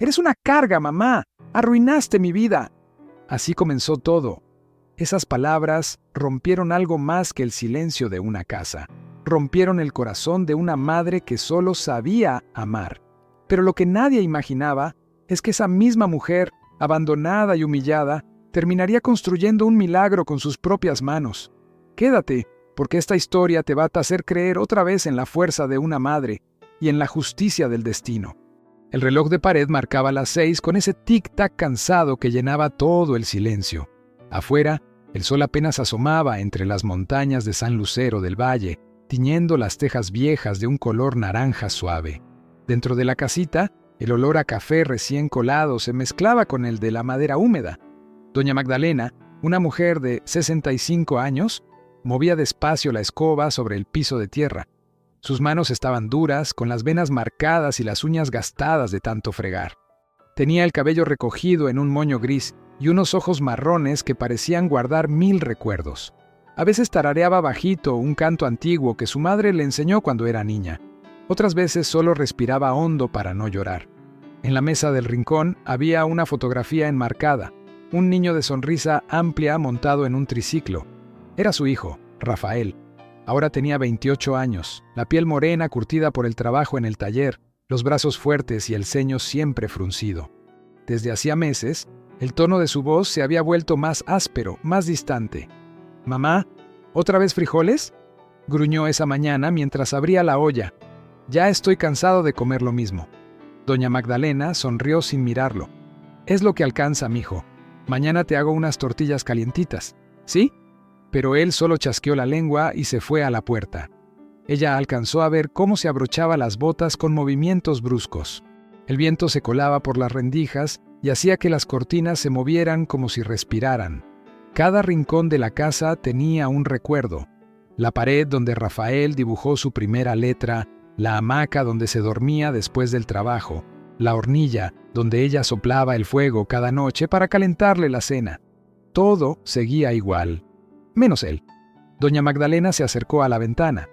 Eres una carga, mamá. Arruinaste mi vida. Así comenzó todo. Esas palabras rompieron algo más que el silencio de una casa. Rompieron el corazón de una madre que solo sabía amar. Pero lo que nadie imaginaba es que esa misma mujer, abandonada y humillada, terminaría construyendo un milagro con sus propias manos. Quédate, porque esta historia te va a hacer creer otra vez en la fuerza de una madre y en la justicia del destino. El reloj de pared marcaba las 6 con ese tic-tac cansado que llenaba todo el silencio. Afuera, el sol apenas asomaba entre las montañas de San Lucero del Valle, tiñendo las tejas viejas de un color naranja suave. Dentro de la casita, el olor a café recién colado se mezclaba con el de la madera húmeda. Doña Magdalena, una mujer de 65 años, movía despacio la escoba sobre el piso de tierra. Sus manos estaban duras, con las venas marcadas y las uñas gastadas de tanto fregar. Tenía el cabello recogido en un moño gris y unos ojos marrones que parecían guardar 1000 recuerdos. A veces tarareaba bajito un canto antiguo que su madre le enseñó cuando era niña. Otras veces solo respiraba hondo para no llorar. En la mesa del rincón había una fotografía enmarcada, un niño de sonrisa amplia montado en un triciclo. Era su hijo, Rafael. Ahora tenía 28 años, la piel morena curtida por el trabajo en el taller, los brazos fuertes y el ceño siempre fruncido. Desde hacía meses, el tono de su voz se había vuelto más áspero, más distante. «Mamá, ¿otra vez frijoles?», gruñó esa mañana mientras abría la olla. «Ya estoy cansado de comer lo mismo». Doña Magdalena sonrió sin mirarlo. «Es lo que alcanza, mijo. Mañana te hago unas tortillas calientitas, ¿sí?». Pero él solo chasqueó la lengua y se fue a la puerta. Ella alcanzó a ver cómo se abrochaba las botas con movimientos bruscos. El viento se colaba por las rendijas y hacía que las cortinas se movieran como si respiraran. Cada rincón de la casa tenía un recuerdo. La pared donde Rafael dibujó su primera letra, la hamaca donde se dormía después del trabajo, la hornilla donde ella soplaba el fuego cada noche para calentarle la cena. Todo seguía igual, menos él. Doña Magdalena se acercó a la ventana.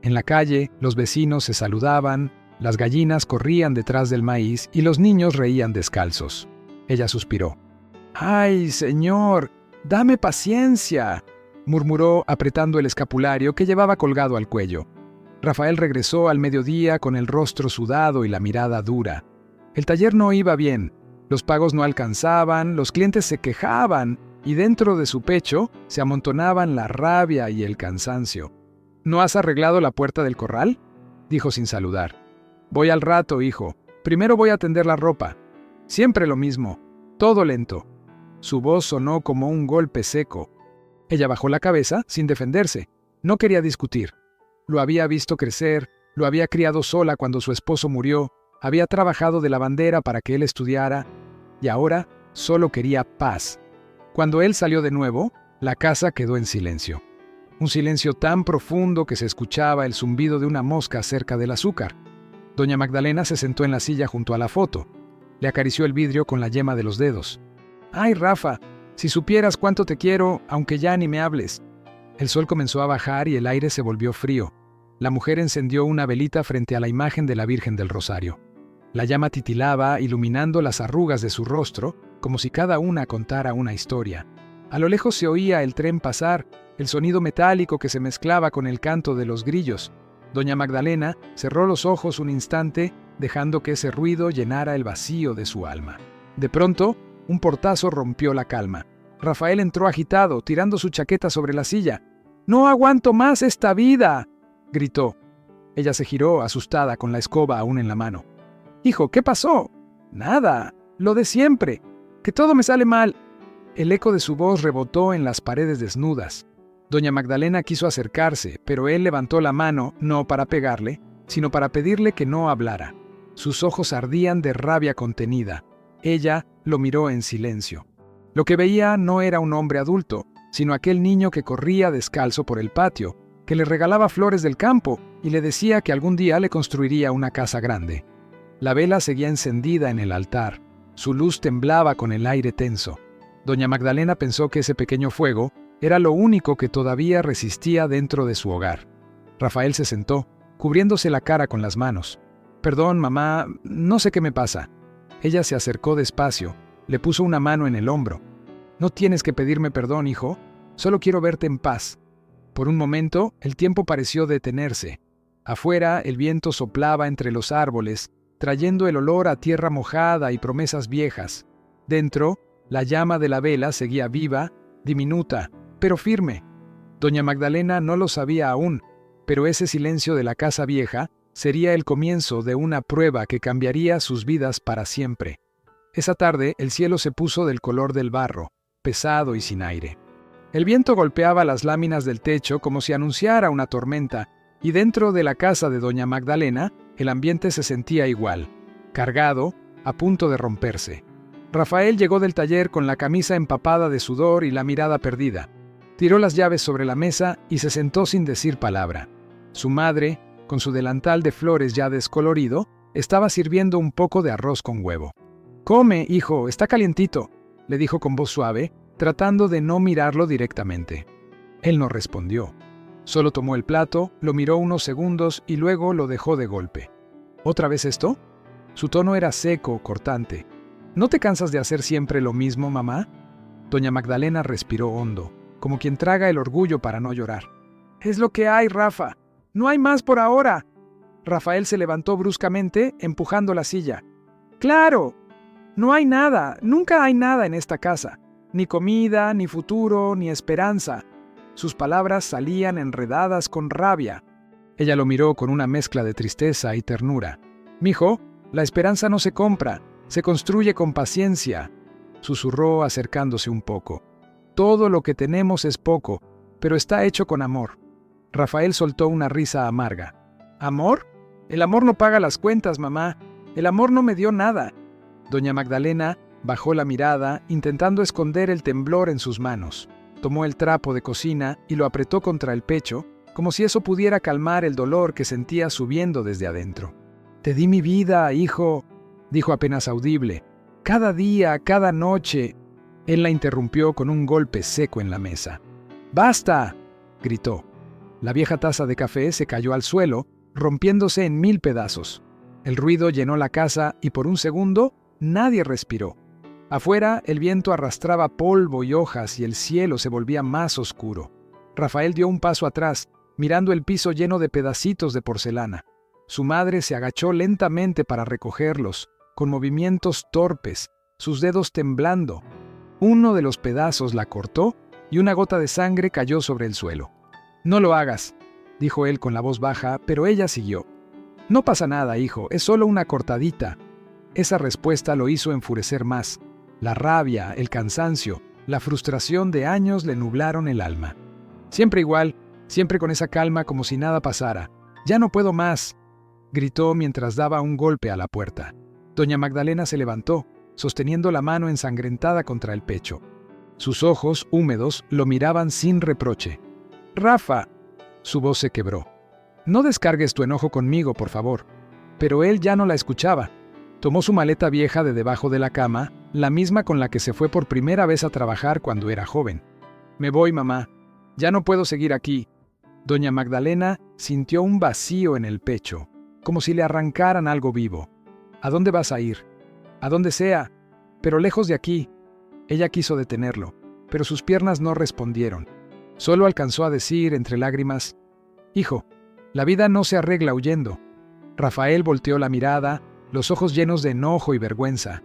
En la calle, los vecinos se saludaban, las gallinas corrían detrás del maíz y los niños reían descalzos. Ella suspiró. «¡Ay, señor! ¡Dame paciencia!», murmuró apretando el escapulario que llevaba colgado al cuello. Rafael regresó al mediodía con el rostro sudado y la mirada dura. El taller no iba bien, los pagos no alcanzaban, los clientes se quejaban y dentro de su pecho se amontonaban la rabia y el cansancio. «¿No has arreglado la puerta del corral?», dijo sin saludar. «Voy al rato, hijo. Primero voy a tender la ropa. Siempre lo mismo, todo lento». Su voz sonó como un golpe seco. Ella bajó la cabeza sin defenderse. No quería discutir. Lo había visto crecer, lo había criado sola cuando su esposo murió, había trabajado de lavandera para que él estudiara, y ahora solo quería paz. Cuando él salió de nuevo, la casa quedó en silencio. Un silencio tan profundo que se escuchaba el zumbido de una mosca cerca del azúcar. Doña Magdalena se sentó en la silla junto a la foto. Le acarició el vidrio con la yema de los dedos. «Ay, Rafa, si supieras cuánto te quiero, aunque ya ni me hables». El sol comenzó a bajar y el aire se volvió frío. La mujer encendió una velita frente a la imagen de la Virgen del Rosario. La llama titilaba, iluminando las arrugas de su rostro, como si cada una contara una historia. A lo lejos se oía el tren pasar, el sonido metálico que se mezclaba con el canto de los grillos. Doña Magdalena cerró los ojos un instante, dejando que ese ruido llenara el vacío de su alma. De pronto, un portazo rompió la calma. Rafael entró agitado, tirando su chaqueta sobre la silla. «¡No aguanto más esta vida!», gritó. Ella se giró, asustada, con la escoba aún en la mano. «Hijo, ¿qué pasó?». «Nada, lo de siempre, que todo me sale mal». El eco de su voz rebotó en las paredes desnudas. Doña Magdalena quiso acercarse, pero él levantó la mano, no para pegarle, sino para pedirle que no hablara. Sus ojos ardían de rabia contenida. Ella lo miró en silencio. Lo que veía no era un hombre adulto, sino aquel niño que corría descalzo por el patio, que le regalaba flores del campo y le decía que algún día le construiría una casa grande. La vela seguía encendida en el altar. Su luz temblaba con el aire tenso. Doña Magdalena pensó que ese pequeño fuego era lo único que todavía resistía dentro de su hogar. Rafael se sentó, cubriéndose la cara con las manos. «Perdón, mamá, no sé qué me pasa». Ella se acercó despacio, le puso una mano en el hombro. «No tienes que pedirme perdón, hijo. Solo quiero verte en paz». Por un momento, el tiempo pareció detenerse. Afuera, el viento soplaba entre los árboles, trayendo el olor a tierra mojada y promesas viejas. Dentro, la llama de la vela seguía viva, diminuta, pero firme. Doña Magdalena no lo sabía aún, pero ese silencio de la casa vieja sería el comienzo de una prueba que cambiaría sus vidas para siempre. Esa tarde, el cielo se puso del color del barro, pesado y sin aire. El viento golpeaba las láminas del techo como si anunciara una tormenta, y dentro de la casa de doña Magdalena, el ambiente se sentía igual, cargado, a punto de romperse. Rafael llegó del taller con la camisa empapada de sudor y la mirada perdida. Tiró las llaves sobre la mesa y se sentó sin decir palabra. Su madre, con su delantal de flores ya descolorido, estaba sirviendo un poco de arroz con huevo. «Come, hijo, está calientito», le dijo con voz suave, tratando de no mirarlo directamente. Él no respondió. Solo tomó el plato, lo miró unos segundos y luego lo dejó de golpe. «¿Otra vez esto?» Su tono era seco, cortante. «¿No te cansas de hacer siempre lo mismo, mamá?» Doña Magdalena respiró hondo, como quien traga el orgullo para no llorar. «Es lo que hay, Rafa. No hay más por ahora». Rafael se levantó bruscamente, empujando la silla. «¡Claro! No hay nada, nunca hay nada en esta casa. Ni comida, ni futuro, ni esperanza». Sus palabras salían enredadas con rabia. Ella lo miró con una mezcla de tristeza y ternura. «Mijo, la esperanza no se compra, se construye con paciencia», susurró acercándose un poco. «Todo lo que tenemos es poco, pero está hecho con amor». Rafael soltó una risa amarga. «¿Amor? El amor no paga las cuentas, mamá. El amor no me dio nada». Doña Magdalena bajó la mirada, intentando esconder el temblor en sus manos. Tomó el trapo de cocina y lo apretó contra el pecho, como si eso pudiera calmar el dolor que sentía subiendo desde adentro. «Te di mi vida, hijo», dijo apenas audible. «Cada día, cada noche». Él la interrumpió con un golpe seco en la mesa. «¡Basta!», gritó. La vieja taza de café se cayó al suelo, rompiéndose en 1000 pedazos. El ruido llenó la casa y por un segundo nadie respiró. Afuera, el viento arrastraba polvo y hojas y el cielo se volvía más oscuro. Rafael dio un paso atrás, mirando el piso lleno de pedacitos de porcelana. Su madre se agachó lentamente para recogerlos, con movimientos torpes, sus dedos temblando. Uno de los pedazos la cortó y una gota de sangre cayó sobre el suelo. «No lo hagas», dijo él con la voz baja, pero ella siguió. «No pasa nada, hijo, es solo una cortadita». Esa respuesta lo hizo enfurecer más. La rabia, el cansancio, la frustración de años le nublaron el alma. «Siempre igual, siempre con esa calma como si nada pasara. Ya no puedo más», gritó mientras daba un golpe a la puerta. Doña Magdalena se levantó, sosteniendo la mano ensangrentada contra el pecho. Sus ojos, húmedos, lo miraban sin reproche. «Rafa», su voz se quebró. «No descargues tu enojo conmigo, por favor». Pero él ya no la escuchaba. Tomó su maleta vieja de debajo de la cama, la misma con la que se fue por primera vez a trabajar cuando era joven. «Me voy, mamá. Ya no puedo seguir aquí». Doña Magdalena sintió un vacío en el pecho, como si le arrancaran algo vivo. «¿A dónde vas a ir?» «A donde sea, pero lejos de aquí». Ella quiso detenerlo, pero sus piernas no respondieron. Solo alcanzó a decir entre lágrimas: «Hijo, la vida no se arregla huyendo». Rafael volteó la mirada, los ojos llenos de enojo y vergüenza.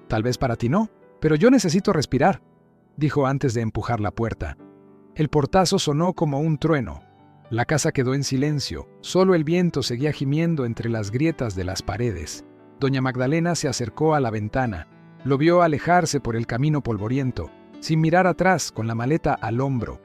«Tal vez para ti no, pero yo necesito respirar», dijo antes de empujar la puerta. El portazo sonó como un trueno. La casa quedó en silencio, solo el viento seguía gimiendo entre las grietas de las paredes. Doña Magdalena se acercó a la ventana. Lo vio alejarse por el camino polvoriento, sin mirar atrás, con la maleta al hombro.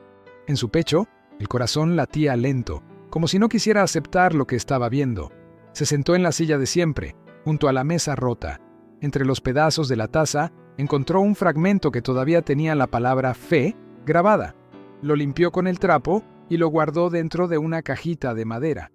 En su pecho, el corazón latía lento, como si no quisiera aceptar lo que estaba viendo. Se sentó en la silla de siempre, junto a la mesa rota. Entre los pedazos de la taza, encontró un fragmento que todavía tenía la palabra fe grabada. Lo limpió con el trapo y lo guardó dentro de una cajita de madera.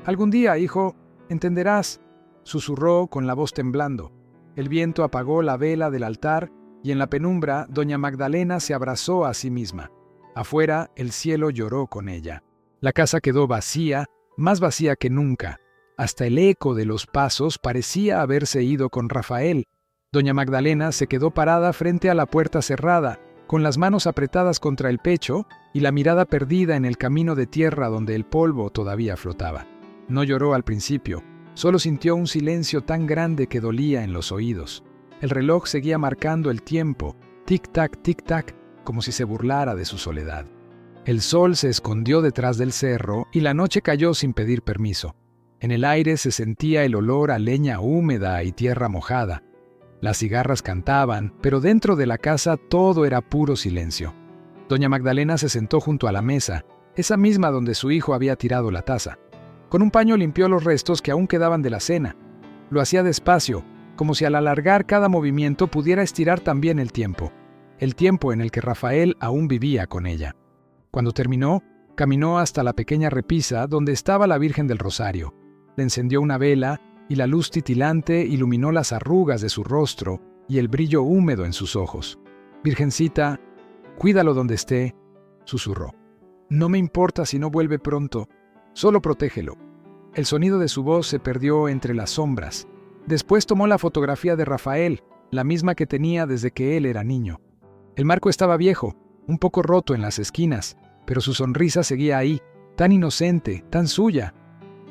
«Algún día, hijo, entenderás», susurró con la voz temblando. El viento apagó la vela del altar y en la penumbra doña Magdalena se abrazó a sí misma. Afuera, el cielo lloró con ella. La casa quedó vacía, más vacía que nunca. Hasta el eco de los pasos parecía haberse ido con Rafael. Doña Magdalena se quedó parada frente a la puerta cerrada, con las manos apretadas contra el pecho y la mirada perdida en el camino de tierra donde el polvo todavía flotaba. No lloró al principio, solo sintió un silencio tan grande que dolía en los oídos. El reloj seguía marcando el tiempo, tic-tac, como si se burlara de su soledad. El sol se escondió detrás del cerro y la noche cayó sin pedir permiso. En el aire se sentía el olor a leña húmeda y tierra mojada. Las cigarras cantaban, pero dentro de la casa todo era puro silencio. Doña Magdalena se sentó junto a la mesa, esa misma donde su hijo había tirado la taza. Con un paño limpió los restos que aún quedaban de la cena. Lo hacía despacio, como si al alargar cada movimiento pudiera estirar también el tiempo en el que Rafael aún vivía con ella. Cuando terminó, caminó hasta la pequeña repisa donde estaba la Virgen del Rosario. Le encendió una vela y la luz titilante iluminó las arrugas de su rostro y el brillo húmedo en sus ojos. «Virgencita, cuídalo donde esté», susurró. «No me importa si no vuelve pronto, solo protégelo». El sonido de su voz se perdió entre las sombras. Después tomó la fotografía de Rafael, la misma que tenía desde que él era niño. El marco estaba viejo, un poco roto en las esquinas, pero su sonrisa seguía ahí, tan inocente, tan suya.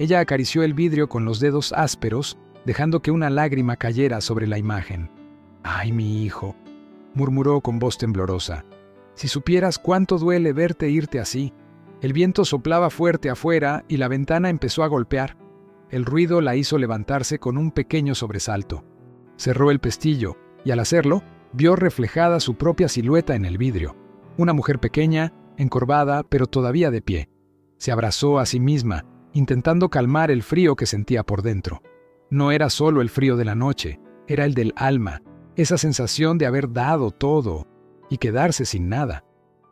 Ella acarició el vidrio con los dedos ásperos, dejando que una lágrima cayera sobre la imagen. «Ay, mi hijo», murmuró con voz temblorosa. «Si supieras cuánto duele verte irte así». El viento soplaba fuerte afuera y la ventana empezó a golpear. El ruido la hizo levantarse con un pequeño sobresalto. Cerró el pestillo y al hacerlo, vio reflejada su propia silueta en el vidrio. Una mujer pequeña, encorvada, pero todavía de pie. Se abrazó a sí misma, intentando calmar el frío que sentía por dentro. No era solo el frío de la noche, era el del alma, esa sensación de haber dado todo y quedarse sin nada.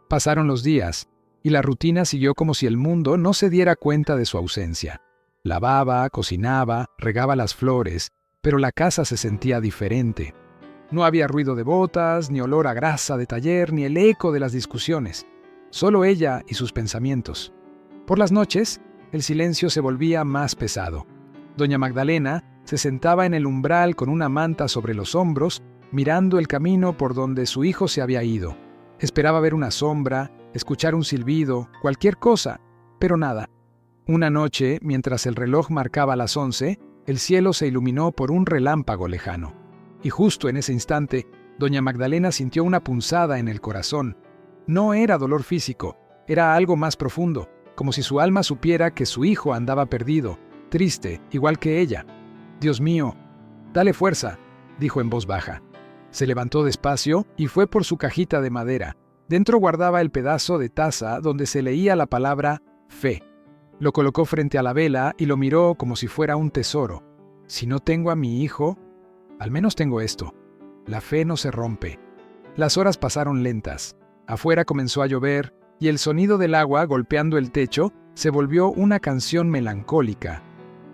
Pasaron los días, y la rutina siguió como si el mundo no se diera cuenta de su ausencia. Lavaba, cocinaba, regaba las flores, pero la casa se sentía diferente. No había ruido de botas, ni olor a grasa de taller, ni el eco de las discusiones. Solo ella y sus pensamientos. Por las noches, el silencio se volvía más pesado. Doña Magdalena se sentaba en el umbral con una manta sobre los hombros, mirando el camino por donde su hijo se había ido. Esperaba ver una sombra, escuchar un silbido, cualquier cosa, pero nada. Una noche, mientras el reloj marcaba las 11, el cielo se iluminó por un relámpago lejano. Y justo en ese instante, doña Magdalena sintió una punzada en el corazón. No era dolor físico, era algo más profundo, como si su alma supiera que su hijo andaba perdido, triste, igual que ella. «Dios mío, dale fuerza», dijo en voz baja. Se levantó despacio y fue por su cajita de madera. Dentro guardaba el pedazo de taza donde se leía la palabra fe. Lo colocó frente a la vela y lo miró como si fuera un tesoro. «Si no tengo a mi hijo, al menos tengo esto. La fe no se rompe». Las horas pasaron lentas. Afuera comenzó a llover y el sonido del agua golpeando el techo se volvió una canción melancólica.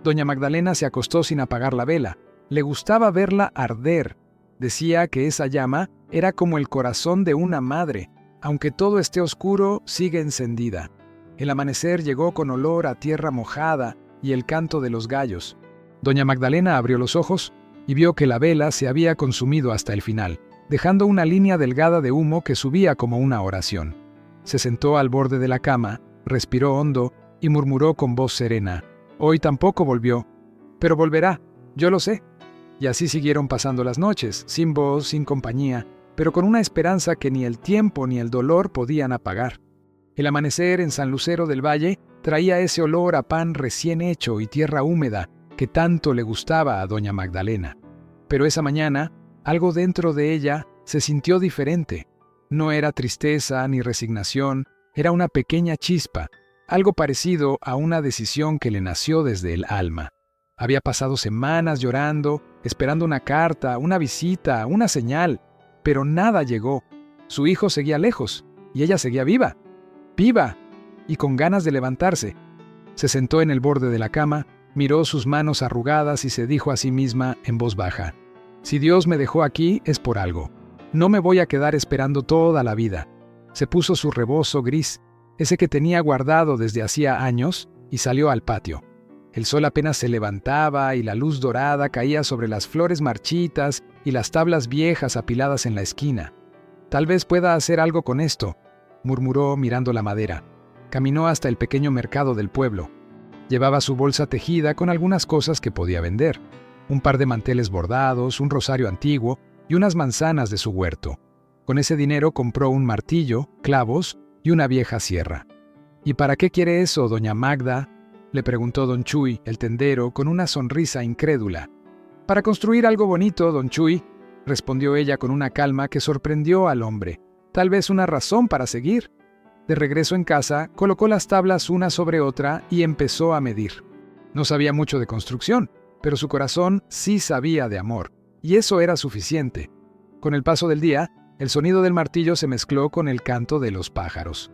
Doña Magdalena se acostó sin apagar la vela. Le gustaba verla arder. Decía que esa llama era como el corazón de una madre. Aunque todo esté oscuro, sigue encendida. El amanecer llegó con olor a tierra mojada y el canto de los gallos. Doña Magdalena abrió los ojos y vio que la vela se había consumido hasta el final, dejando una línea delgada de humo que subía como una oración. Se sentó al borde de la cama, respiró hondo y murmuró con voz serena: «Hoy tampoco volvió, pero volverá, yo lo sé». Y así siguieron pasando las noches, sin voz, sin compañía, pero con una esperanza que ni el tiempo ni el dolor podían apagar. El amanecer en San Lucero del Valle traía ese olor a pan recién hecho y tierra húmeda que tanto le gustaba a doña Magdalena. Pero esa mañana, algo dentro de ella se sintió diferente. No era tristeza ni resignación, era una pequeña chispa, algo parecido a una decisión que le nació desde el alma. Había pasado semanas llorando, esperando una carta, una visita, una señal, pero nada llegó. Su hijo seguía lejos, y ella seguía viva, y con ganas de levantarse. Se sentó en el borde de la cama, miró sus manos arrugadas y se dijo a sí misma en voz baja: «Si Dios me dejó aquí es por algo. No me voy a quedar esperando toda la vida». Se puso su rebozo gris, ese que tenía guardado desde hacía años, y salió al patio. El sol apenas se levantaba y la luz dorada caía sobre las flores marchitas y las tablas viejas apiladas en la esquina. «Tal vez pueda hacer algo con esto», murmuró mirando la madera. Caminó hasta el pequeño mercado del pueblo. Llevaba su bolsa tejida con algunas cosas que podía vender. Un par de manteles bordados, un rosario antiguo y unas manzanas de su huerto. Con ese dinero compró un martillo, clavos y una vieja sierra. «¿Y para qué quiere eso, doña Magda?», le preguntó don Chuy, el tendero, con una sonrisa incrédula. «Para construir algo bonito, don Chuy», respondió ella con una calma que sorprendió al hombre. «Tal vez una razón para seguir». De regreso en casa, colocó las tablas una sobre otra y empezó a medir. No sabía mucho de construcción, pero su corazón sí sabía de amor, y eso era suficiente. Con el paso del día, el sonido del martillo se mezcló con el canto de los pájaros.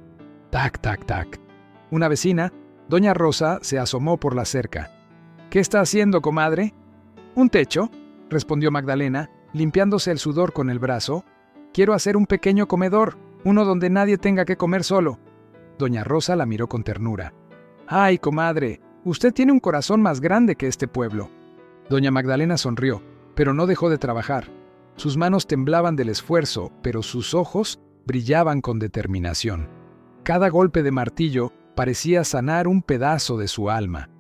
Tac, tac, tac. Una vecina, doña Rosa, se asomó por la cerca. «¿Qué está haciendo, comadre?» «Un techo», respondió Magdalena, limpiándose el sudor con el brazo. «Quiero hacer un pequeño comedor, uno donde nadie tenga que comer solo». Doña Rosa la miró con ternura. «Ay, comadre, usted tiene un corazón más grande que este pueblo». Doña Magdalena sonrió, pero no dejó de trabajar. Sus manos temblaban del esfuerzo, pero sus ojos brillaban con determinación. Cada golpe de martillo parecía sanar un pedazo de su alma.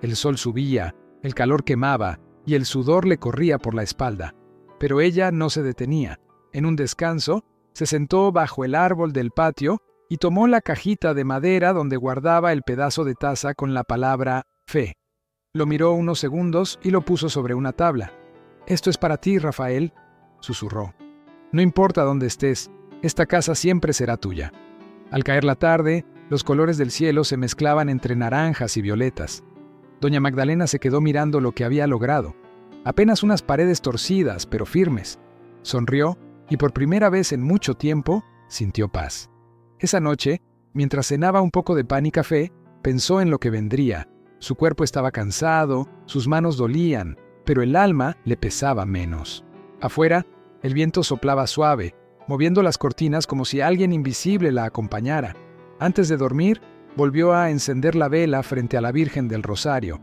El sol subía, el calor quemaba y el sudor le corría por la espalda. Pero ella no se detenía. En un descanso, se sentó bajo el árbol del patio y tomó la cajita de madera donde guardaba el pedazo de taza con la palabra fe. Lo miró unos segundos y lo puso sobre una tabla. «Esto es para ti, Rafael», susurró. «No importa dónde estés, esta casa siempre será tuya». Al caer la tarde, los colores del cielo se mezclaban entre naranjas y violetas. Doña Magdalena se quedó mirando lo que había logrado. Apenas unas paredes torcidas, pero firmes. Sonrió y por primera vez en mucho tiempo sintió paz. Esa noche, mientras cenaba un poco de pan y café, pensó en lo que vendría. Su cuerpo estaba cansado, sus manos dolían, pero el alma le pesaba menos. Afuera, el viento soplaba suave, moviendo las cortinas como si alguien invisible la acompañara. Antes de dormir, volvió a encender la vela frente a la Virgen del Rosario.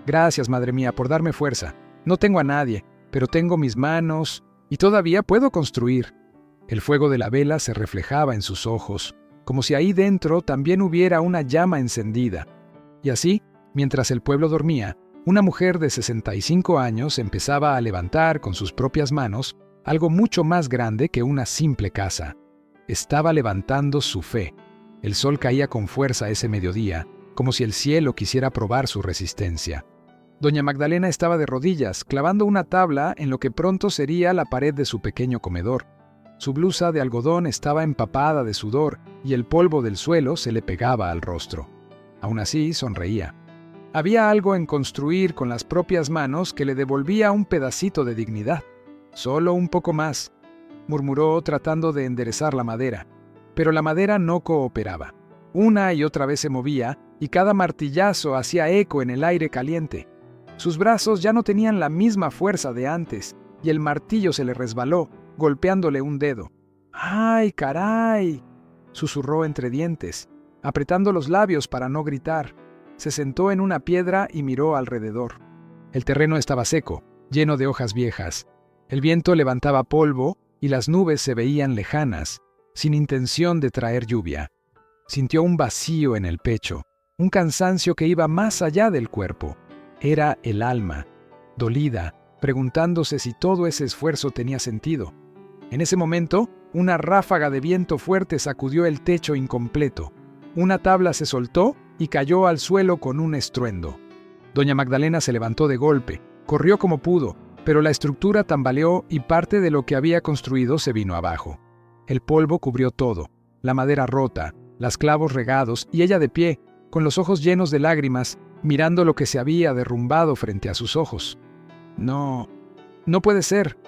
«Gracias, madre mía, por darme fuerza. No tengo a nadie, pero tengo mis manos y todavía puedo construir». El fuego de la vela se reflejaba en sus ojos, como si ahí dentro también hubiera una llama encendida. Y así, mientras el pueblo dormía, una mujer de 65 años empezaba a levantar con sus propias manos algo mucho más grande que una simple casa. Estaba levantando su fe. El sol caía con fuerza ese mediodía, como si el cielo quisiera probar su resistencia. Doña Magdalena estaba de rodillas, clavando una tabla en lo que pronto sería la pared de su pequeño comedor. Su blusa de algodón estaba empapada de sudor y el polvo del suelo se le pegaba al rostro. Aún así, sonreía. Había algo en construir con las propias manos que le devolvía un pedacito de dignidad. «Solo un poco más», murmuró tratando de enderezar la madera. Pero la madera no cooperaba. Una y otra vez se movía y cada martillazo hacía eco en el aire caliente. Sus brazos ya no tenían la misma fuerza de antes y el martillo se le resbaló, golpeándole un dedo. «¡Ay, caray!», susurró entre dientes, apretando los labios para no gritar. Se sentó en una piedra y miró alrededor. El terreno estaba seco, lleno de hojas viejas. El viento levantaba polvo y las nubes se veían lejanas, sin intención de traer lluvia. Sintió un vacío en el pecho, un cansancio que iba más allá del cuerpo. Era el alma, dolida, preguntándose si todo ese esfuerzo tenía sentido. En ese momento, una ráfaga de viento fuerte sacudió el techo incompleto. Una tabla se soltó y cayó al suelo con un estruendo. Doña Magdalena se levantó de golpe, corrió como pudo, pero la estructura tambaleó y parte de lo que había construido se vino abajo. El polvo cubrió todo, la madera rota, los clavos regados y ella de pie, con los ojos llenos de lágrimas, mirando lo que se había derrumbado frente a sus ojos. «No, no puede ser»,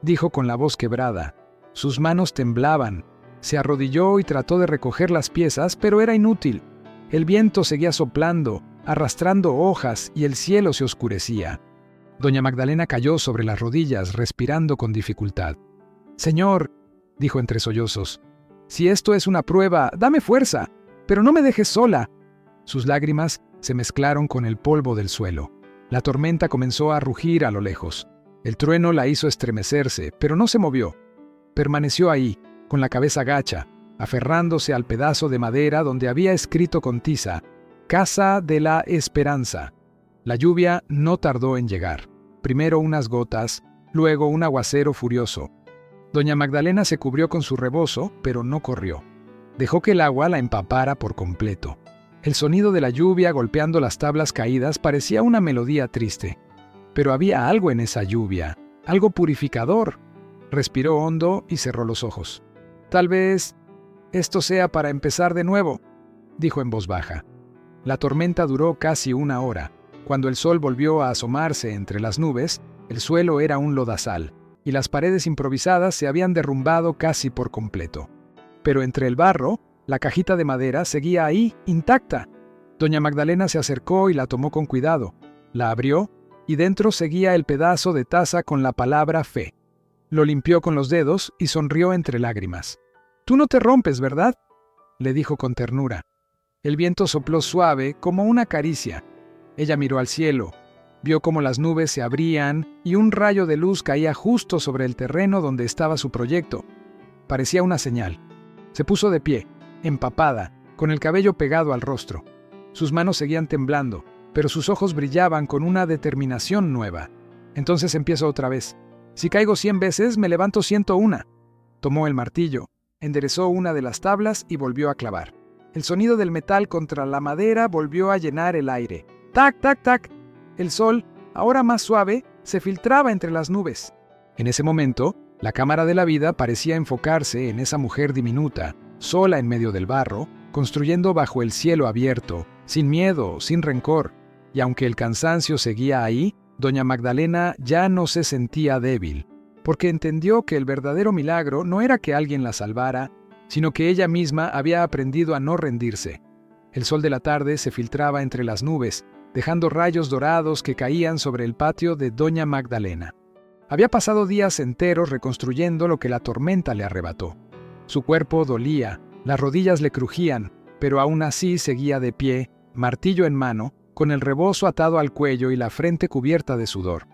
dijo con la voz quebrada. Sus manos temblaban. Se arrodilló y trató de recoger las piezas, pero era inútil. El viento seguía soplando, arrastrando hojas y el cielo se oscurecía. Doña Magdalena cayó sobre las rodillas, respirando con dificultad. «Señor», dijo entre sollozos, «si esto es una prueba, dame fuerza, pero no me dejes sola». Sus lágrimas se mezclaron con el polvo del suelo. La tormenta comenzó a rugir a lo lejos. El trueno la hizo estremecerse, pero no se movió. Permaneció ahí, con la cabeza gacha, aferrándose al pedazo de madera donde había escrito con tiza, Casa de la Esperanza. La lluvia no tardó en llegar. Primero unas gotas, luego un aguacero furioso. Doña Magdalena se cubrió con su rebozo, pero no corrió. Dejó que el agua la empapara por completo. El sonido de la lluvia golpeando las tablas caídas parecía una melodía triste. Pero había algo en esa lluvia, algo purificador. Respiró hondo y cerró los ojos. Tal vez esto sea para empezar de nuevo, dijo en voz baja. La tormenta duró casi una hora. Cuando el sol volvió a asomarse entre las nubes, el suelo era un lodazal, y las paredes improvisadas se habían derrumbado casi por completo. Pero entre el barro, la cajita de madera seguía ahí, intacta. Doña Magdalena se acercó y la tomó con cuidado. La abrió, y dentro seguía el pedazo de taza con la palabra fe. Lo limpió con los dedos y sonrió entre lágrimas. «Tú no te rompes, ¿verdad?», le dijo con ternura. El viento sopló suave como una caricia. Ella miró al cielo, vio cómo las nubes se abrían y un rayo de luz caía justo sobre el terreno donde estaba su proyecto. Parecía una señal. Se puso de pie, empapada, con el cabello pegado al rostro. Sus manos seguían temblando, pero sus ojos brillaban con una determinación nueva. Entonces empiezo otra vez. Si caigo 100 veces, me levanto 101. Tomó el martillo, enderezó una de las tablas y volvió a clavar. El sonido del metal contra la madera volvió a llenar el aire. ¡Tac, tac, tac! El sol, ahora más suave, se filtraba entre las nubes. En ese momento, la cámara de la vida parecía enfocarse en esa mujer diminuta, sola en medio del barro, construyendo bajo el cielo abierto, sin miedo, sin rencor. Y aunque el cansancio seguía ahí, doña Magdalena ya no se sentía débil, porque entendió que el verdadero milagro no era que alguien la salvara, sino que ella misma había aprendido a no rendirse. El sol de la tarde se filtraba entre las nubes, dejando rayos dorados que caían sobre el patio de doña Magdalena. Había pasado días enteros reconstruyendo lo que la tormenta le arrebató. Su cuerpo dolía, las rodillas le crujían, pero aún así seguía de pie, martillo en mano, con el rebozo atado al cuello y la frente cubierta de sudor.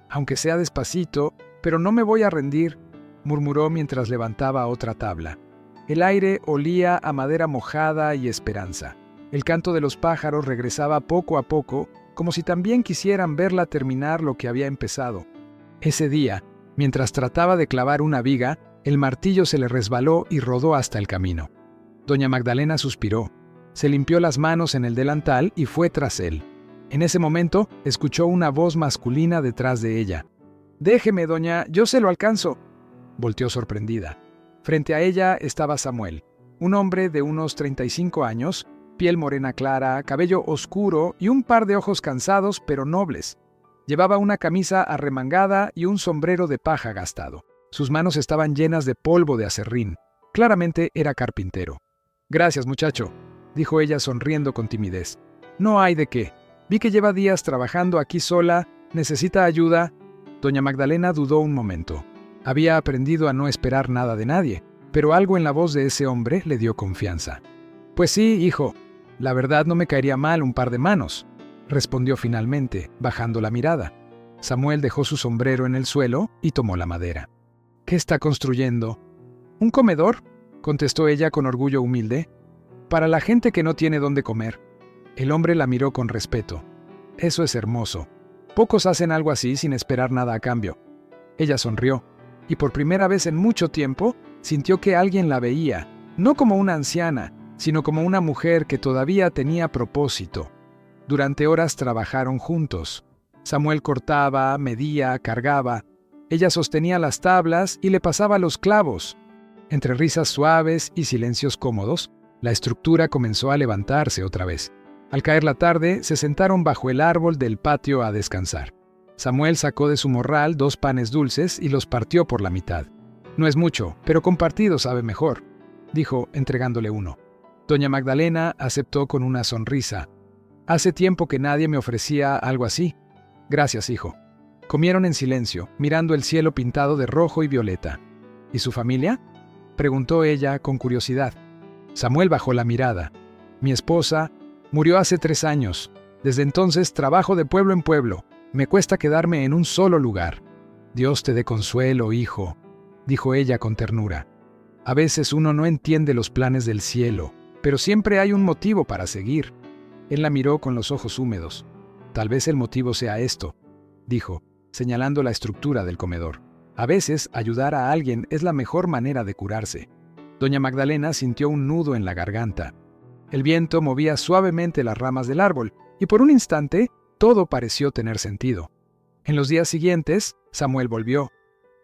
«Aunque sea despacito, pero no me voy a rendir», murmuró mientras levantaba otra tabla. El aire olía a madera mojada y esperanza. El canto de los pájaros regresaba poco a poco, como si también quisieran verla terminar lo que había empezado. Ese día, mientras trataba de clavar una viga, el martillo se le resbaló y rodó hasta el camino. Doña Magdalena suspiró, se limpió las manos en el delantal y fue tras él. En ese momento, escuchó una voz masculina detrás de ella. «Déjeme, doña, yo se lo alcanzo». Volteó sorprendida. Frente a ella estaba Samuel, un hombre de unos 35 años, piel morena clara, cabello oscuro y un par de ojos cansados pero nobles. Llevaba una camisa arremangada y un sombrero de paja gastado. Sus manos estaban llenas de polvo de aserrín. Claramente era carpintero. «Gracias, muchacho», dijo ella sonriendo con timidez. «No hay de qué. Vi que lleva días trabajando aquí sola. ¿Necesita ayuda?» Doña Magdalena dudó un momento. Había aprendido a no esperar nada de nadie, pero algo en la voz de ese hombre le dio confianza. «Pues sí, hijo. La verdad no me caería mal un par de manos», respondió finalmente, bajando la mirada. Samuel dejó su sombrero en el suelo y tomó la madera. «¿Qué está construyendo?» «¿Un comedor?», contestó ella con orgullo humilde. «Para la gente que no tiene dónde comer». El hombre la miró con respeto. «Eso es hermoso. Pocos hacen algo así sin esperar nada a cambio». Ella sonrió, y por primera vez en mucho tiempo sintió que alguien la veía, no como una anciana, sino como una mujer que todavía tenía propósito. Durante horas trabajaron juntos. Samuel cortaba, medía, cargaba. Ella sostenía las tablas y le pasaba los clavos. Entre risas suaves y silencios cómodos, la estructura comenzó a levantarse otra vez. Al caer la tarde, se sentaron bajo el árbol del patio a descansar. Samuel sacó de su morral 2 panes dulces y los partió por la mitad. «No es mucho, pero compartido sabe mejor», dijo, entregándole uno. Doña Magdalena aceptó con una sonrisa. «Hace tiempo que nadie me ofrecía algo así». «Gracias, hijo». Comieron en silencio, mirando el cielo pintado de rojo y violeta. «¿Y su familia?», preguntó ella con curiosidad. Samuel bajó la mirada. «Mi esposa murió hace 3 años. Desde entonces trabajo de pueblo en pueblo. Me cuesta quedarme en un solo lugar. Dios te dé consuelo, hijo, dijo ella con ternura. A veces uno no entiende los planes del cielo, pero siempre hay un motivo para seguir. Él la miró con los ojos húmedos. Tal vez el motivo sea esto, dijo, señalando la estructura del comedor. A veces, ayudar a alguien es la mejor manera de curarse. Doña Magdalena sintió un nudo en la garganta. El viento movía suavemente las ramas del árbol, y por un instante, todo pareció tener sentido. En los días siguientes, Samuel volvió.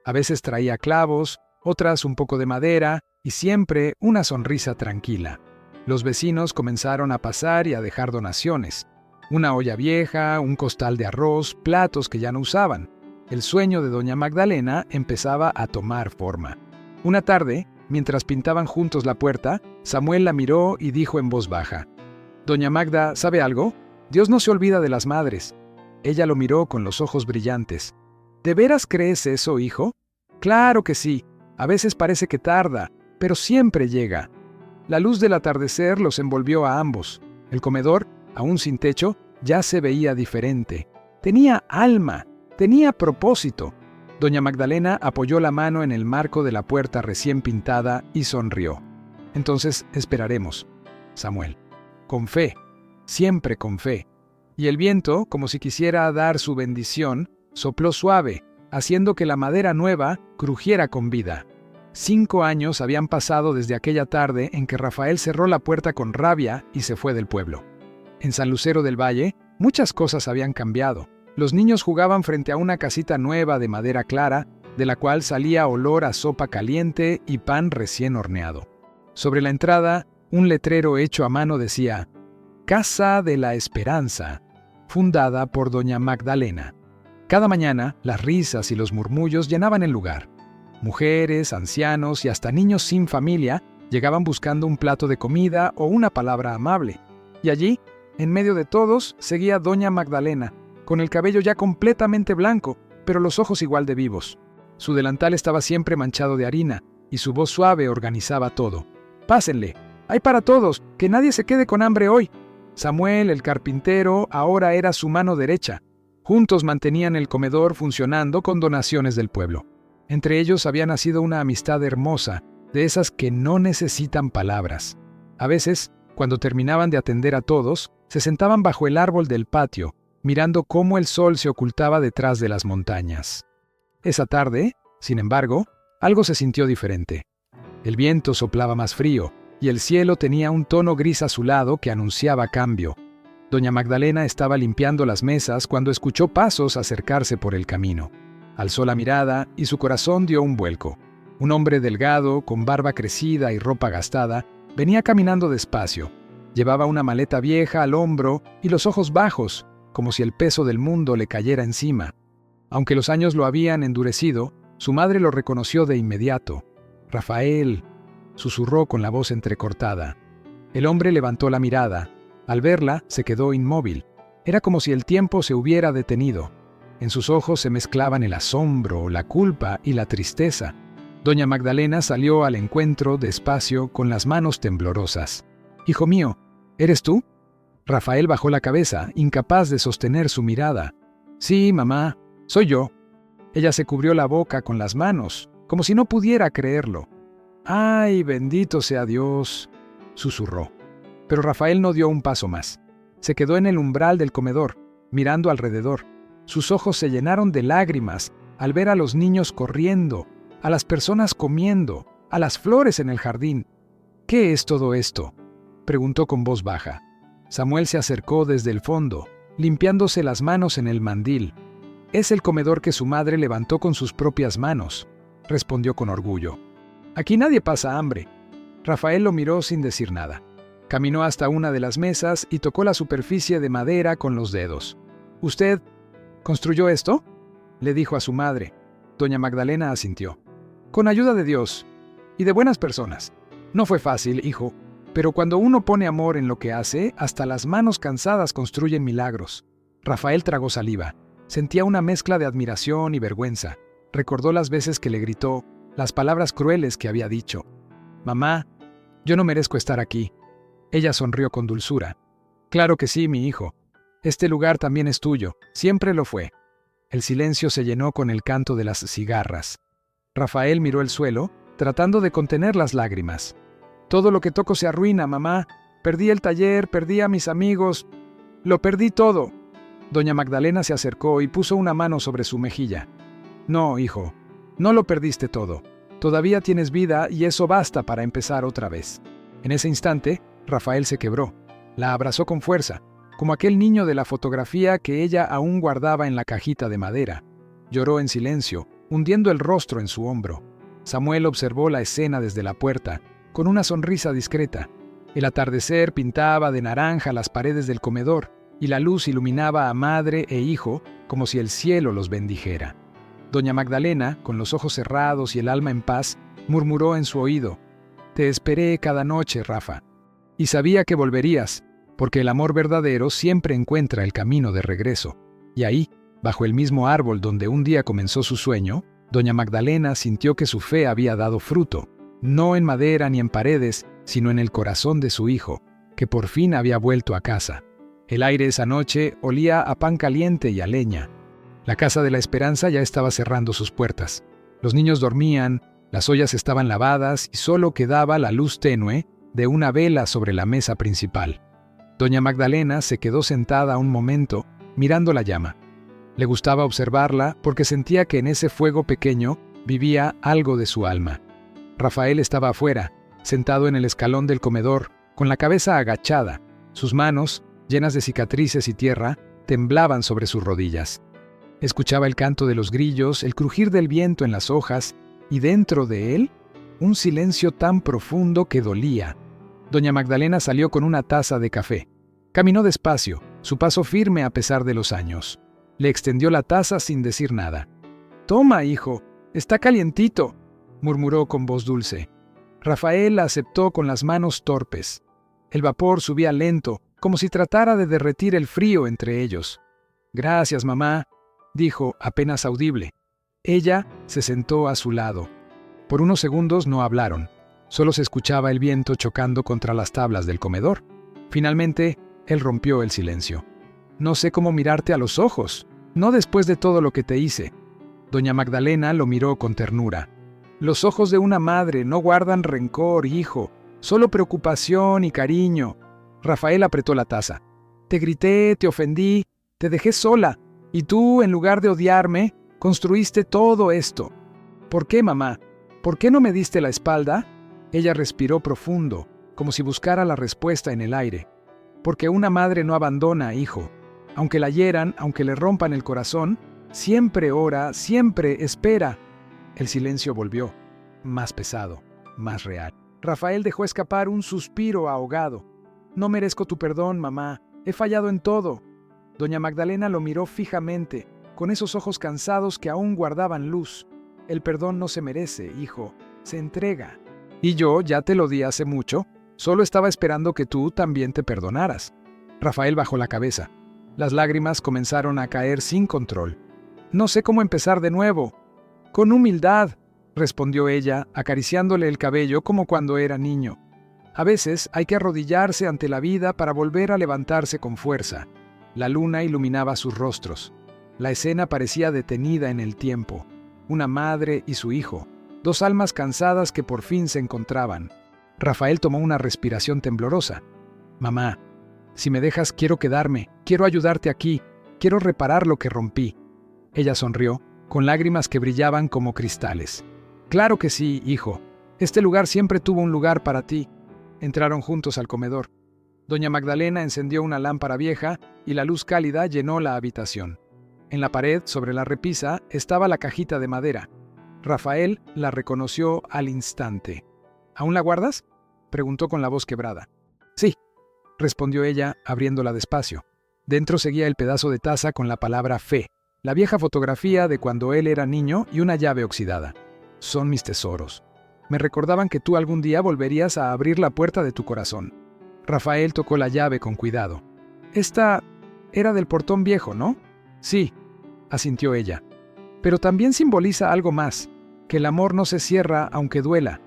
A veces traía clavos, otras un poco de madera, y siempre una sonrisa tranquila. Los vecinos comenzaron a pasar y a dejar donaciones. Una olla vieja, un costal de arroz, platos que ya no usaban. El sueño de doña Magdalena empezaba a tomar forma. Una tarde, mientras pintaban juntos la puerta, Samuel la miró y dijo en voz baja: «Doña Magda, ¿sabe algo? Dios no se olvida de las madres». Ella lo miró con los ojos brillantes. «¿De veras crees eso, hijo?» «Claro que sí. A veces parece que tarda, pero siempre llega». La luz del atardecer los envolvió a ambos. El comedor, aún sin techo, ya se veía diferente. Tenía alma, tenía propósito. Doña Magdalena apoyó la mano en el marco de la puerta recién pintada y sonrió. «Entonces esperaremos, Samuel. Con fe, siempre con fe». Y el viento, como si quisiera dar su bendición, sopló suave, haciendo que la madera nueva crujiera con vida. 5 años habían pasado desde aquella tarde en que Rafael cerró la puerta con rabia y se fue del pueblo. En San Lucero del Valle, muchas cosas habían cambiado. Los niños jugaban frente a una casita nueva de madera clara, de la cual salía olor a sopa caliente y pan recién horneado. Sobre la entrada, un letrero hecho a mano decía: «Casa de la Esperanza, fundada por doña Magdalena». Cada mañana, las risas y los murmullos llenaban el lugar. Mujeres, ancianos y hasta niños sin familia llegaban buscando un plato de comida o una palabra amable. Y allí, en medio de todos, seguía doña Magdalena, con el cabello ya completamente blanco, pero los ojos igual de vivos. Su delantal estaba siempre manchado de harina, y su voz suave organizaba todo. «Pásenle, hay para todos, que nadie se quede con hambre hoy». Samuel, el carpintero, ahora era su mano derecha. Juntos mantenían el comedor funcionando con donaciones del pueblo. Entre ellos había nacido una amistad hermosa, de esas que no necesitan palabras. A veces, cuando terminaban de atender a todos, se sentaban bajo el árbol del patio, mirando cómo el sol se ocultaba detrás de las montañas. Esa tarde, sin embargo, algo se sintió diferente. El viento soplaba más frío, y el cielo tenía un tono gris azulado que anunciaba cambio. Doña Magdalena estaba limpiando las mesas cuando escuchó pasos acercarse por el camino. Alzó la mirada y su corazón dio un vuelco. Un hombre delgado, con barba crecida y ropa gastada, venía caminando despacio. Llevaba una maleta vieja al hombro y los ojos bajos, como si el peso del mundo le cayera encima. Aunque los años lo habían endurecido, su madre lo reconoció de inmediato. «Rafael», susurró con la voz entrecortada. El hombre levantó la mirada. Al verla, se quedó inmóvil. Era como si el tiempo se hubiera detenido. En sus ojos se mezclaban el asombro, la culpa y la tristeza. Doña Magdalena salió al encuentro despacio, con las manos temblorosas. «Hijo mío, ¿eres tú?» Rafael bajó la cabeza, incapaz de sostener su mirada. «Sí, mamá, soy yo». Ella se cubrió la boca con las manos, como si no pudiera creerlo. «Ay, bendito sea Dios», susurró. Pero Rafael no dio un paso más. Se quedó en el umbral del comedor, mirando alrededor. Sus ojos se llenaron de lágrimas al ver a los niños corriendo, a las personas comiendo, a las flores en el jardín. «¿Qué es todo esto?», preguntó con voz baja. Samuel se acercó desde el fondo, limpiándose las manos en el mandil. «Es el comedor que su madre levantó con sus propias manos», respondió con orgullo. «Aquí nadie pasa hambre». Rafael lo miró sin decir nada. Caminó hasta una de las mesas y tocó la superficie de madera con los dedos. «¿Usted construyó esto?», le dijo a su madre. Doña Magdalena asintió. «Con ayuda de Dios y de buenas personas. No fue fácil, hijo, pero cuando uno pone amor en lo que hace, hasta las manos cansadas construyen milagros». Rafael tragó saliva. Sentía una mezcla de admiración y vergüenza. Recordó las veces que le gritó, las palabras crueles que había dicho. «Mamá, yo no merezco estar aquí». Ella sonrió con dulzura. «Claro que sí, mi hijo. Este lugar también es tuyo, siempre lo fue. El silencio se llenó con el canto de las cigarras. Rafael miró el suelo, tratando de contener las lágrimas. Todo lo que toco se arruina, mamá. Perdí el taller, perdí a mis amigos. Lo perdí todo. Doña Magdalena se acercó y puso una mano sobre su mejilla. No, hijo, no lo perdiste todo. Todavía tienes vida y eso basta para empezar otra vez. En ese instante, Rafael se quebró. La abrazó con fuerza, como aquel niño de la fotografía que ella aún guardaba en la cajita de madera. Lloró en silencio, hundiendo el rostro en su hombro. Samuel observó la escena desde la puerta, con una sonrisa discreta. El atardecer pintaba de naranja las paredes del comedor, y la luz iluminaba a madre e hijo como si el cielo los bendijera. Doña Magdalena, con los ojos cerrados y el alma en paz, murmuró en su oído: «Te esperé cada noche, Rafa, y sabía que volverías, porque el amor verdadero siempre encuentra el camino de regreso». Y ahí, bajo el mismo árbol donde un día comenzó su sueño, doña Magdalena sintió que su fe había dado fruto, no en madera ni en paredes, sino en el corazón de su hijo, que por fin había vuelto a casa. El aire esa noche olía a pan caliente y a leña. La casa de la esperanza ya estaba cerrando sus puertas. Los niños dormían, las ollas estaban lavadas y solo quedaba la luz tenue de una vela sobre la mesa principal. Doña Magdalena se quedó sentada un momento, mirando la llama. Le gustaba observarla porque sentía que en ese fuego pequeño vivía algo de su alma. Rafael estaba afuera, sentado en el escalón del comedor, con la cabeza agachada. Sus manos, llenas de cicatrices y tierra, temblaban sobre sus rodillas. Escuchaba el canto de los grillos, el crujir del viento en las hojas, y dentro de él, un silencio tan profundo que dolía. Doña Magdalena salió con una taza de café. Caminó despacio, su paso firme a pesar de los años. Le extendió la taza sin decir nada. «Toma, hijo, está calientito», murmuró con voz dulce. Rafael la aceptó con las manos torpes. El vapor subía lento, como si tratara de derretir el frío entre ellos. «Gracias, mamá», dijo, apenas audible. Ella se sentó a su lado. Por unos segundos no hablaron. Solo se escuchaba el viento chocando contra las tablas del comedor. Finalmente, él rompió el silencio. «No sé cómo mirarte a los ojos, no después de todo lo que te hice». Doña Magdalena lo miró con ternura. «Los ojos de una madre no guardan rencor, hijo, solo preocupación y cariño». Rafael apretó la taza. «Te grité, te ofendí, te dejé sola, y tú, en lugar de odiarme, construiste todo esto. ¿Por qué, mamá? ¿Por qué no me diste la espalda?» Ella respiró profundo, como si buscara la respuesta en el aire. «Porque una madre no abandona, hijo. Aunque la hieran, aunque le rompan el corazón, siempre ora, siempre espera». El silencio volvió, más pesado, más real. Rafael dejó escapar un suspiro ahogado. «No merezco tu perdón, mamá. He fallado en todo». Doña Magdalena lo miró fijamente, con esos ojos cansados que aún guardaban luz. «El perdón no se merece, hijo. Se entrega. Y yo ya te lo di hace mucho. Solo estaba esperando que tú también te perdonaras». Rafael bajó la cabeza. Las lágrimas comenzaron a caer sin control. «No sé cómo empezar de nuevo». «Con humildad», respondió ella, acariciándole el cabello como cuando era niño. «A veces hay que arrodillarse ante la vida para volver a levantarse con fuerza». La luna iluminaba sus rostros. La escena parecía detenida en el tiempo. Una madre y su hijo, dos almas cansadas que por fin se encontraban. Rafael tomó una respiración temblorosa. «Mamá, si me dejas quiero quedarme, quiero ayudarte aquí, quiero reparar lo que rompí». Ella sonrió, con lágrimas que brillaban como cristales. «Claro que sí, hijo. Este lugar siempre tuvo un lugar para ti». Entraron juntos al comedor. Doña Magdalena encendió una lámpara vieja y la luz cálida llenó la habitación. En la pared, sobre la repisa, estaba la cajita de madera. Rafael la reconoció al instante. «¿Aún la guardas?», preguntó con la voz quebrada. «Sí», respondió ella, abriéndola despacio. Dentro seguía el pedazo de taza con la palabra fe, la vieja fotografía de cuando él era niño y una llave oxidada. «Son mis tesoros. Me recordaban que tú algún día volverías a abrir la puerta de tu corazón». Rafael tocó la llave con cuidado. «Esta era del portón viejo, ¿no?». «Sí», asintió ella. «Pero también simboliza algo más, que el amor no se cierra aunque duela».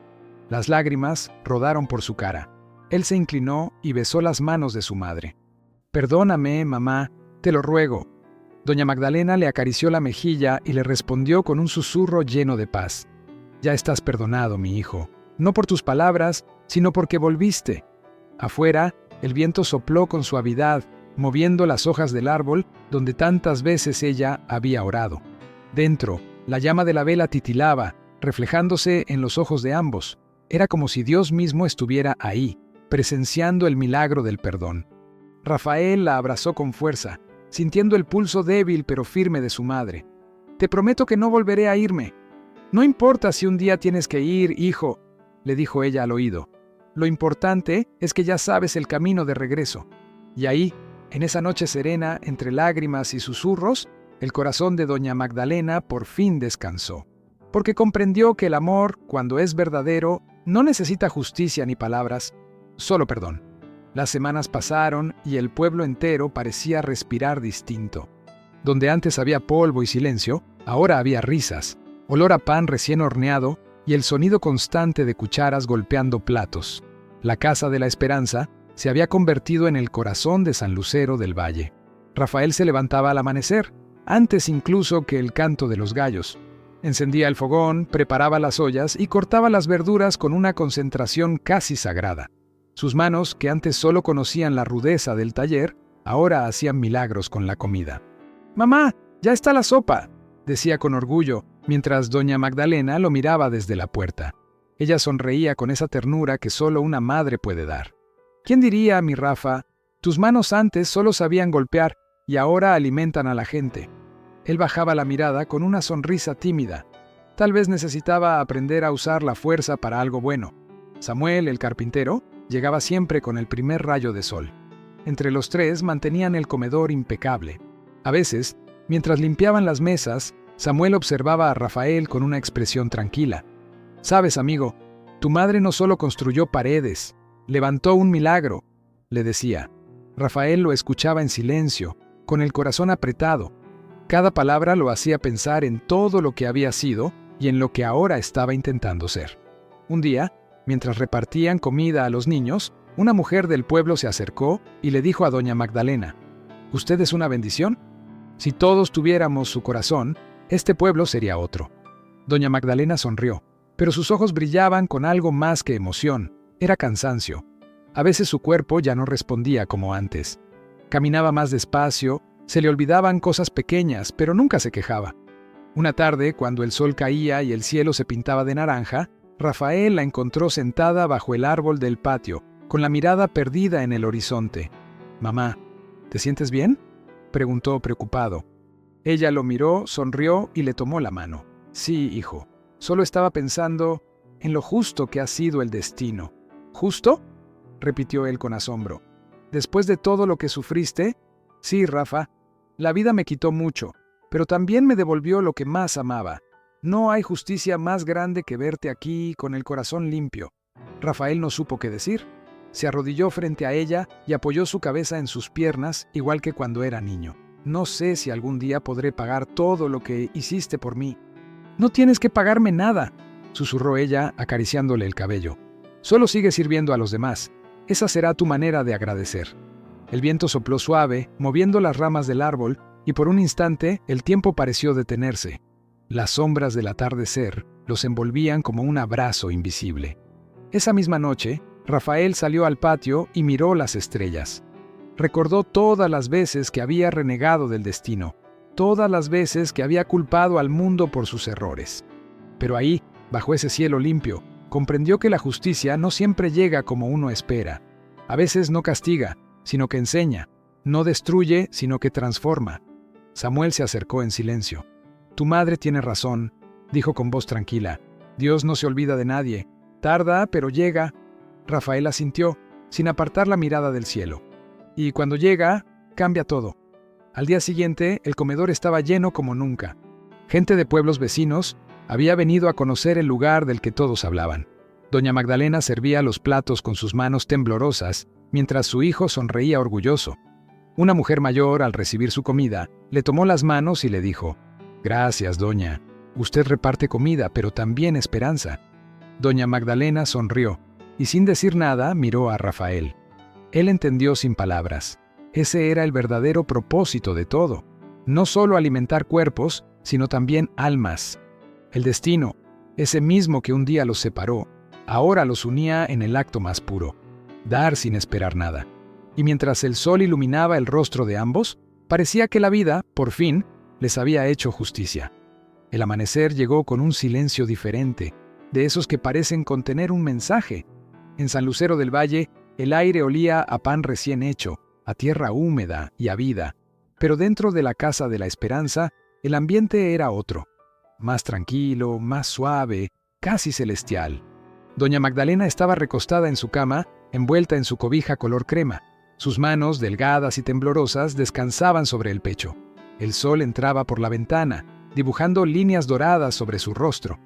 Las lágrimas rodaron por su cara. Él se inclinó y besó las manos de su madre. «Perdóname, mamá, Te lo ruego. Doña Magdalena le acarició la mejilla y le respondió con un susurro lleno de paz. Ya estás perdonado, mi hijo, no por tus palabras, sino porque volviste. Afuera, el viento sopló con suavidad, moviendo las hojas del árbol donde tantas veces ella había orado. Dentro, la llama de la vela titilaba, reflejándose en los ojos de ambos. Era como si Dios mismo estuviera ahí, presenciando el milagro del perdón. Rafael la abrazó con fuerza, sintiendo el pulso débil pero firme de su madre. Te prometo que no volveré a irme. No importa si un día tienes que ir, hijo, le dijo ella al oído. Lo importante es que ya sabes el camino de regreso. Y ahí, en esa noche serena, entre lágrimas y susurros, el corazón de doña Magdalena por fin descansó. Porque comprendió que el amor, cuando es verdadero, no necesita justicia ni palabras, solo perdón. Las semanas pasaron y el pueblo entero parecía respirar distinto. Donde antes había polvo y silencio, ahora había risas, olor a pan recién horneado y el sonido constante de cucharas golpeando platos. La Casa de la Esperanza se había convertido en el corazón de San Lucero del Valle. Rafael se levantaba al amanecer, antes incluso que el canto de los gallos. Encendía el fogón, preparaba las ollas y cortaba las verduras con una concentración casi sagrada. Sus manos, que antes solo conocían la rudeza del taller, ahora hacían milagros con la comida. «Mamá, ya está la sopa», decía con orgullo, mientras doña Magdalena lo miraba desde la puerta. Ella sonreía con esa ternura que solo una madre puede dar. «¿Quién diría, mi Rafa? Tus manos antes solo sabían golpear y ahora alimentan a la gente». Él bajaba la mirada con una sonrisa tímida. Tal vez necesitaba aprender a usar la fuerza para algo bueno. Samuel, el carpintero, llegaba siempre con el primer rayo de sol. Entre los tres mantenían el comedor impecable. A veces, mientras limpiaban las mesas, Samuel observaba a Rafael con una expresión tranquila. «Sabes, amigo, tu madre no solo construyó paredes, levantó un milagro», le decía. Rafael lo escuchaba en silencio, con el corazón apretado. Cada palabra lo hacía pensar en todo lo que había sido y en lo que ahora estaba intentando ser. Un día, mientras repartían comida a los niños, una mujer del pueblo se acercó y le dijo a doña Magdalena: «¿Usted es una bendición? Si todos tuviéramos su corazón, este pueblo sería otro». Doña Magdalena sonrió, pero sus ojos brillaban con algo más que emoción, era cansancio. A veces su cuerpo ya no respondía como antes. Caminaba más despacio, se le olvidaban cosas pequeñas, pero nunca se quejaba. Una tarde, cuando el sol caía y el cielo se pintaba de naranja, Rafael la encontró sentada bajo el árbol del patio, con la mirada perdida en el horizonte. «Mamá, ¿te sientes bien?», preguntó preocupado. Ella lo miró, sonrió y le tomó la mano. «Sí, hijo, solo estaba pensando en lo justo que ha sido el destino». «¿Justo?», repitió él con asombro. «¿Después de todo lo que sufriste?». «Sí, Rafa, la vida me quitó mucho, pero también me devolvió lo que más amaba. No hay justicia más grande que verte aquí con el corazón limpio». Rafael no supo qué decir. Se arrodilló frente a ella y apoyó su cabeza en sus piernas, igual que cuando era niño. «No sé si algún día podré pagar todo lo que hiciste por mí». «No tienes que pagarme nada», susurró ella, acariciándole el cabello. «Solo sigue sirviendo a los demás. Esa será tu manera de agradecer». El viento sopló suave, moviendo las ramas del árbol, y por un instante el tiempo pareció detenerse. Las sombras del atardecer los envolvían como un abrazo invisible. Esa misma noche, Rafael salió al patio y miró las estrellas. Recordó todas las veces que había renegado del destino, todas las veces que había culpado al mundo por sus errores. Pero ahí, bajo ese cielo limpio, comprendió que la justicia no siempre llega como uno espera. A veces no castiga, sino que enseña, no destruye, sino que transforma. Samuel se acercó en silencio. «Tu madre tiene razón», dijo con voz tranquila. «Dios no se olvida de nadie. Tarda, pero llega». Rafael asintió, sin apartar la mirada del cielo. «Y cuando llega, cambia todo». Al día siguiente, el comedor estaba lleno como nunca. Gente de pueblos vecinos había venido a conocer el lugar del que todos hablaban. Doña Magdalena servía los platos con sus manos temblorosas, mientras su hijo sonreía orgulloso. Una mujer mayor, al recibir su comida, le tomó las manos y le dijo: «Gracias, doña. Usted reparte comida, pero también esperanza». Doña Magdalena sonrió y sin decir nada miró a Rafael. Él entendió sin palabras. Ese era el verdadero propósito de todo. No solo alimentar cuerpos, sino también almas. El destino, ese mismo que un día los separó, ahora los unía en el acto más puro: dar sin esperar nada. Y mientras el sol iluminaba el rostro de ambos, parecía que la vida, por fin, les había hecho justicia. El amanecer llegó con un silencio diferente, de esos que parecen contener un mensaje. En San Lucero del Valle, el aire olía a pan recién hecho, a tierra húmeda y a vida, pero dentro de la Casa de la Esperanza, el ambiente era otro, más tranquilo, más suave, casi celestial. Doña Magdalena estaba recostada en su cama, envuelta en su cobija color crema. Sus manos, delgadas y temblorosas, descansaban sobre el pecho. El sol entraba por la ventana, dibujando líneas doradas sobre su rostro.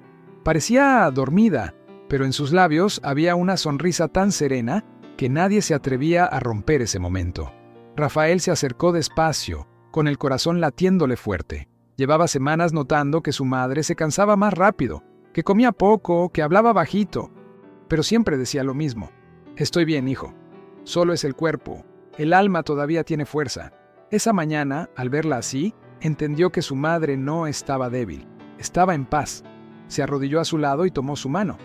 Parecía dormida, pero en sus labios había una sonrisa tan serena que nadie se atrevía a romper ese momento. Rafael se acercó despacio, con el corazón latiéndole fuerte. Llevaba semanas notando que su madre se cansaba más rápido, que comía poco, que hablaba bajito, pero siempre decía lo mismo: «Estoy bien, hijo. Solo es el cuerpo. El alma todavía tiene fuerza». Esa mañana, al verla así, entendió que su madre no estaba débil, estaba en paz. Se arrodilló a su lado y tomó su mano.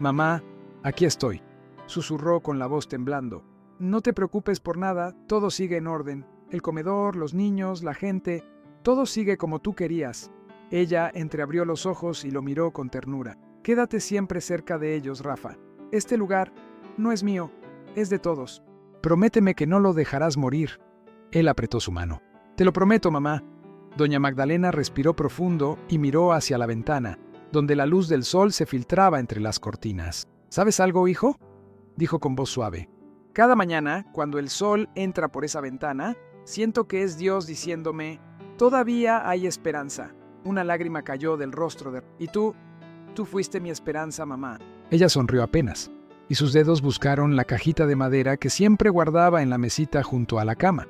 «Mamá, aquí estoy», susurró con la voz temblando. «No te preocupes por nada, todo sigue en orden. El comedor, los niños, la gente, todo sigue como tú querías». Ella entreabrió los ojos y lo miró con ternura. «Quédate siempre cerca de ellos, Rafa. Este lugar no es mío, es de todos. Prométeme que no lo dejarás morir». Él apretó su mano. «Te lo prometo, mamá». Doña Magdalena respiró profundo y miró hacia la ventana, donde la luz del sol se filtraba entre las cortinas. «¿Sabes algo, hijo?», dijo con voz suave. «Cada mañana, cuando el sol entra por esa ventana, siento que es Dios diciéndome: todavía hay esperanza». Una lágrima cayó del rostro de... «Y tú fuiste mi esperanza, mamá». Ella sonrió apenas, y sus dedos buscaron la cajita de madera que siempre guardaba en la mesita junto a la cama.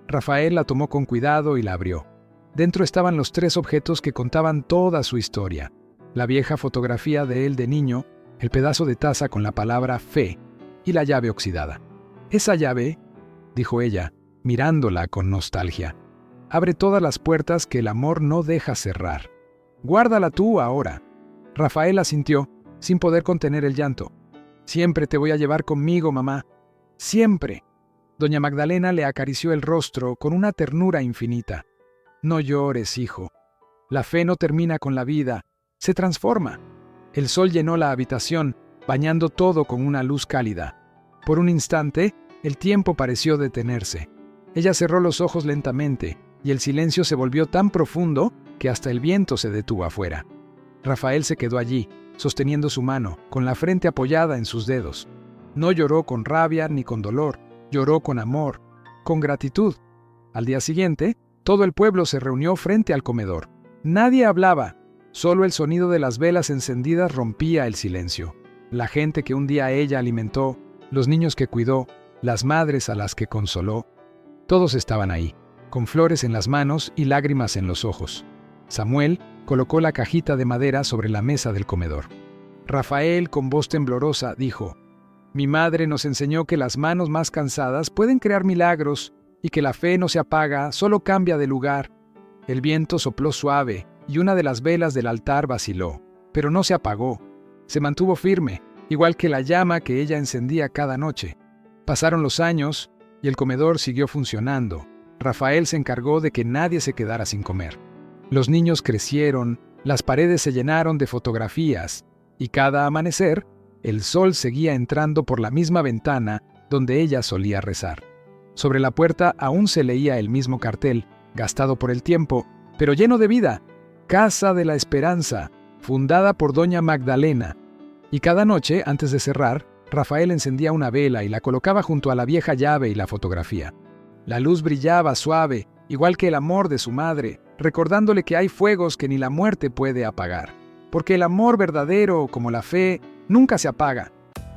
Rafael la tomó con cuidado y la abrió. Dentro estaban los 3 objetos que contaban toda su historia: la vieja fotografía de él de niño, el pedazo de taza con la palabra fe y la llave oxidada. «Esa llave», dijo ella, mirándola con nostalgia, «abre todas las puertas que el amor no deja cerrar. Guárdala tú ahora». Rafael asintió, sin poder contener el llanto. «Siempre te voy a llevar conmigo, mamá. Siempre». Doña Magdalena le acarició el rostro con una ternura infinita. «No llores, hijo. La fe no termina con la vida, se transforma». El sol llenó la habitación, bañando todo con una luz cálida. Por un instante, el tiempo pareció detenerse. Ella cerró los ojos lentamente, y el silencio se volvió tan profundo que hasta el viento se detuvo afuera. Rafael se quedó allí, sosteniendo su mano, con la frente apoyada en sus dedos. No lloró con rabia ni con dolor, lloró con amor, con gratitud. Al día siguiente, todo el pueblo se reunió frente al comedor. Nadie hablaba, solo el sonido de las velas encendidas rompía el silencio. La gente que un día ella alimentó, los niños que cuidó, las madres a las que consoló, todos estaban ahí, con flores en las manos y lágrimas en los ojos. Samuel colocó la cajita de madera sobre la mesa del comedor. Rafael, con voz temblorosa, dijo: «Mi madre nos enseñó que las manos más cansadas pueden crear milagros y que la fe no se apaga, solo cambia de lugar». El viento sopló suave y una de las velas del altar vaciló, pero no se apagó. Se mantuvo firme, igual que la llama que ella encendía cada noche. Pasaron los años y el comedor siguió funcionando. Rafael se encargó de que nadie se quedara sin comer. Los niños crecieron, las paredes se llenaron de fotografías, y cada amanecer, el sol seguía entrando por la misma ventana donde ella solía rezar. Sobre la puerta aún se leía el mismo cartel, gastado por el tiempo, pero lleno de vida: «Casa de la Esperanza, fundada por Doña Magdalena». Y cada noche, antes de cerrar, Rafael encendía una vela y la colocaba junto a la vieja llave y la fotografía. La luz brillaba suave, igual que el amor de su madre, recordándole que hay fuegos que ni la muerte puede apagar, porque el amor verdadero, como la fe, nunca se apaga.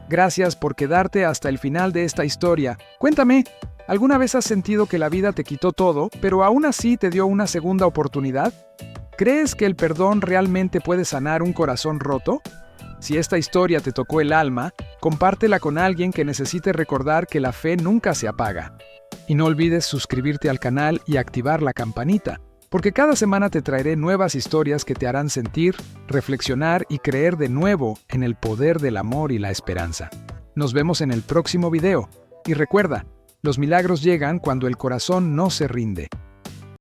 Gracias por quedarte hasta el final de esta historia. Cuéntame, ¿alguna vez has sentido que la vida te quitó todo, pero aún así te dio una segunda oportunidad? ¿Crees que el perdón realmente puede sanar un corazón roto? Si esta historia te tocó el alma, compártela con alguien que necesite recordar que la fe nunca se apaga. Y no olvides suscribirte al canal y activar la campanita, porque cada semana te traeré nuevas historias que te harán sentir, reflexionar y creer de nuevo en el poder del amor y la esperanza. Nos vemos en el próximo video. Y recuerda, los milagros llegan cuando el corazón no se rinde.